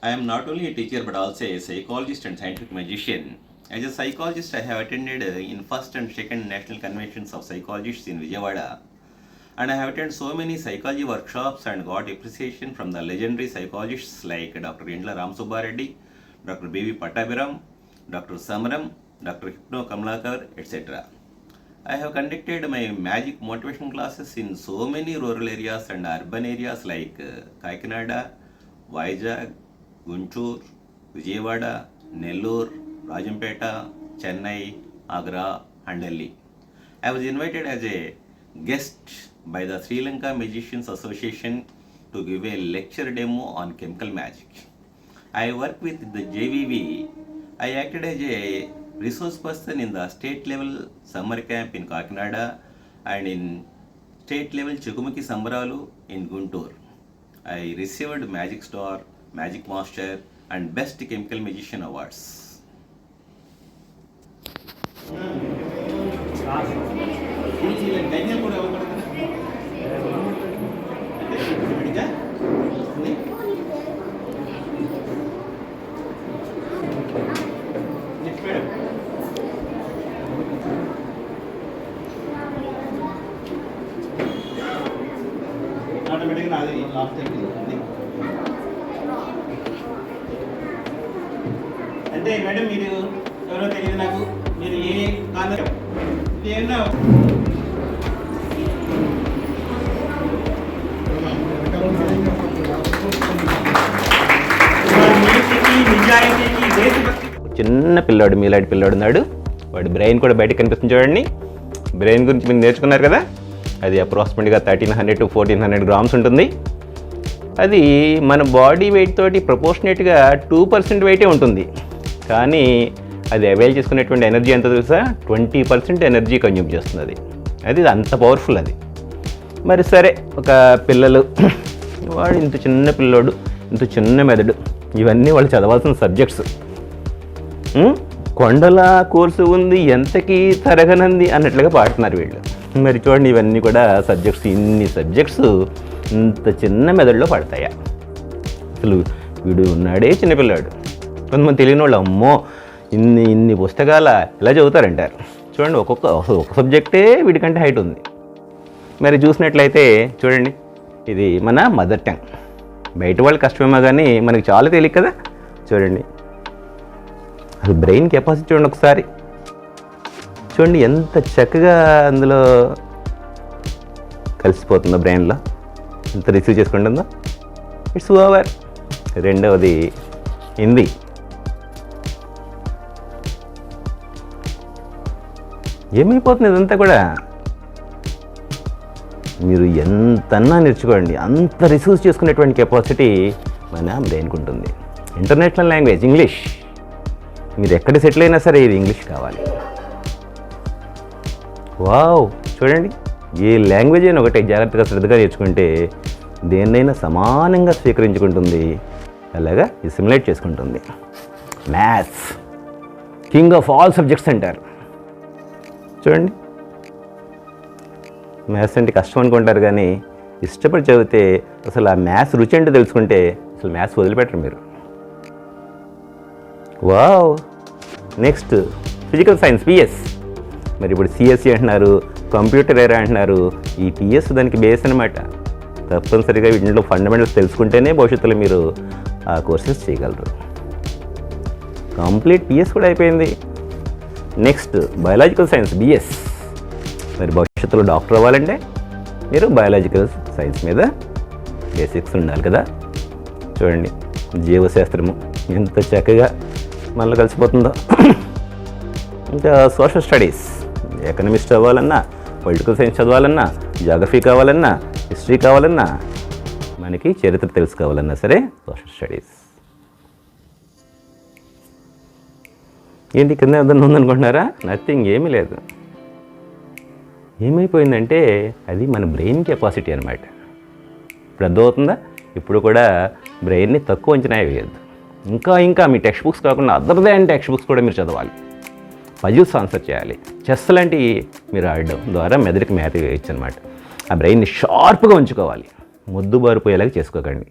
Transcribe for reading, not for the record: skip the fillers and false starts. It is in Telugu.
I am not only a teacher but also a psychologist and scientific magician. As a psychologist, I have attended in first and second national conventions of psychologists in Vijayawada, and I have attended so many psychology workshops and got appreciation from the legendary psychologists like Dr. Indla Ramsubbareddy, Dr. B.V. Pattabhiram, Dr. Samaram, Dr. Hypno Kamlakar, etc. I have conducted my magic motivation classes in so many rural areas and urban areas like Kakinada, Vizag, Guntur, Vijayawada, Nellore, Rajampeta, Chennai, Agra and Delhi. I was invited as a guest by the Sri Lanka Magicians Association to give a lecture demo on chemical magic. I work with the JVV. I acted as a resource person in the state level summer camp in Kakinada and in state level Chukumuki Sambaralu in Guntur. I received Magic Star, Magic Master and Best Chemical Magician awards. ఆటోమేటిక్గా అది లాస్ట్ అయిపోయింది. అంటే మేడం మీరు ఎవరో తెలియదు నాకు, మీరు ఏ కారణం ఇది ఏమన్నా చిన్న పిల్లాడు, మీలాంటి పిల్లాడు ఉన్నాడు. వాడి బ్రెయిన్ కూడా బయటకు కనిపిస్తుంది చూడండి. బ్రెయిన్ గురించి మీరు నేర్చుకున్నారు కదా, అది అప్రాక్సిమేట్గా 1300 to 1400 గ్రామ్స్ ఉంటుంది. అది మన బాడీ వెయిట్ తోటి ప్రపోర్షనేట్గా 2% వెయిటే ఉంటుంది. కానీ అది అవైల్ చేసుకునేటువంటి ఎనర్జీ ఎంత తెలుసా? 20% ఎనర్జీ కన్జ్యూమ్ చేస్తుంది. అది అంత పవర్ఫుల్ అది. మరి సరే, ఒక పిల్లలు, వాడు ఇంత చిన్న పిల్లోడు, ఇంత చిన్న మెదడు, ఇవన్నీ వాళ్ళు చదవాల్సిన సబ్జెక్ట్స్. కొండల కోర్సు ఉంది, ఎంతకీ తరగనంది అన్నట్లుగా పాడుతున్నారు వీళ్ళు. మరి చూడండి, ఇవన్నీ కూడా సబ్జెక్ట్స్. ఇన్ని సబ్జెక్ట్స్ ఇంత చిన్న మెదడులో పడతాయా? అసలు వీడు ఉన్నాడే చిన్నపిల్లాడు. కొంతమంది తెలియని వాళ్ళు, అమ్మో ఇన్ని పుస్తకాల ఎలా చదువుతారంటారు. చూడండి, ఒక సబ్జెక్టే వీడికంటే హైట్ ఉంది. మరి చూసినట్లయితే చూడండి, ఇది మన మదర్ టంగ్. బయట వాళ్ళు కష్టమేమో కానీ మనకి చాలా తేలిక కదా. చూడండి, అసలు బ్రెయిన్ కెపాసిటీ చూడండి ఒకసారి. చూడండి ఎంత చక్కగా అందులో కలిసిపోతుందో, బ్రెయిన్లో ఎంత రిసీవ్ చేసుకుంటుందో. It's over. రెండవది హిందీ. ఏమైపోతుంది ఇదంతా కూడా? మీరు ఎంతన్నా నేర్చుకోండి, అంత రిసీవ్ చేసుకునేటువంటి కెపాసిటీ మన బ్రెయిన్కి ఉంటుంది. International language English. మీరు ఎక్కడ సెటిల్ అయినా సరే ఇది ఇంగ్లీష్ కావాలి. వావ్, చూడండి, ఏ లాంగ్వేజ్ అయినా ఒకటే జాగ్రత్తగా శ్రద్ధగా నేర్చుకుంటే దేన్నైనా సమానంగా స్వీకరించుకుంటుంది, అలాగా అసిమిలేట్ చేసుకుంటుంది. Maths king of all subjects అంటారు. చూడండి, మ్యాథ్స్ అంటే కష్టం అనుకుంటారు, కానీ ఇష్టపడి చదివితే అసలు ఆ మ్యాథ్స్ రుచి అంటే తెలుసుకుంటే అసలు మ్యాథ్స్ వదిలిపెట్టరు మీరు. Wow. Next physical science, PS. మరి ఇప్పుడు సిఎస్సి అంటున్నారు, కంప్యూటర్ ఎరా అంటున్నారు. ఈ పిఎస్ దానికి బేస్ అనమాట. తప్పనిసరిగా వీటిలో ఫండమెంటల్స్ తెలుసుకుంటేనే భవిష్యత్తులో మీరు ఆ కోర్సెస్ చేయగలరు. కంప్లీట్ పిఎస్ కూడా అయిపోయింది. Next biological science, BS. మరి భవిష్యత్తులో డాక్టర్ అవ్వాలంటే మీరు బయాలజికల్ సైన్స్ మీద బేసిక్స్ ఉండాలి కదా. చూడండి, జీవశాస్త్రము ఎంత చక్కగా మనలో కలిసిపోతుందో. ఇంకా సోషల్ స్టడీస్, ఎకనమిస్ట్ అవ్వాలన్నా, పొలిటికల్ సైన్స్ చదవాలన్నా, జాగ్రఫీ కావాలన్నా, హిస్టరీ కావాలన్నా, మనకి చరిత్ర తెలుసుకోవాలన్నా సరే సోషల్ స్టడీస్. ఏంటి కింద ఏదన్నా ఉందనుకుంటున్నారా? నథింగ్, ఏమీ లేదు. ఏమైపోయిందంటే అది మన బ్రెయిన్ కెపాసిటీ అనమాట. ఇప్పుడు అర్థమవుతుందా? ఇప్పుడు కూడా బ్రెయిన్ని తక్కువ అంచనా వేయద్దు. ఇంకా మీ టెక్స్ట్ బుక్స్ కాకుండా అదర్ దాన్ టెక్స్ట్ బుక్స్ కూడా మీరు చదవాలి. పజిల్స్ ఆన్సర్ చేయాలి. చెస్ లాంటివి మీరు ఆడడం ద్వారా మెదడుకి మేత వేయచ్చు అనమాట. ఆ బ్రెయిన్ని షార్ప్గా ఉంచుకోవాలి. మొద్దుబారిపోయేలాగా చేసుకోకండి.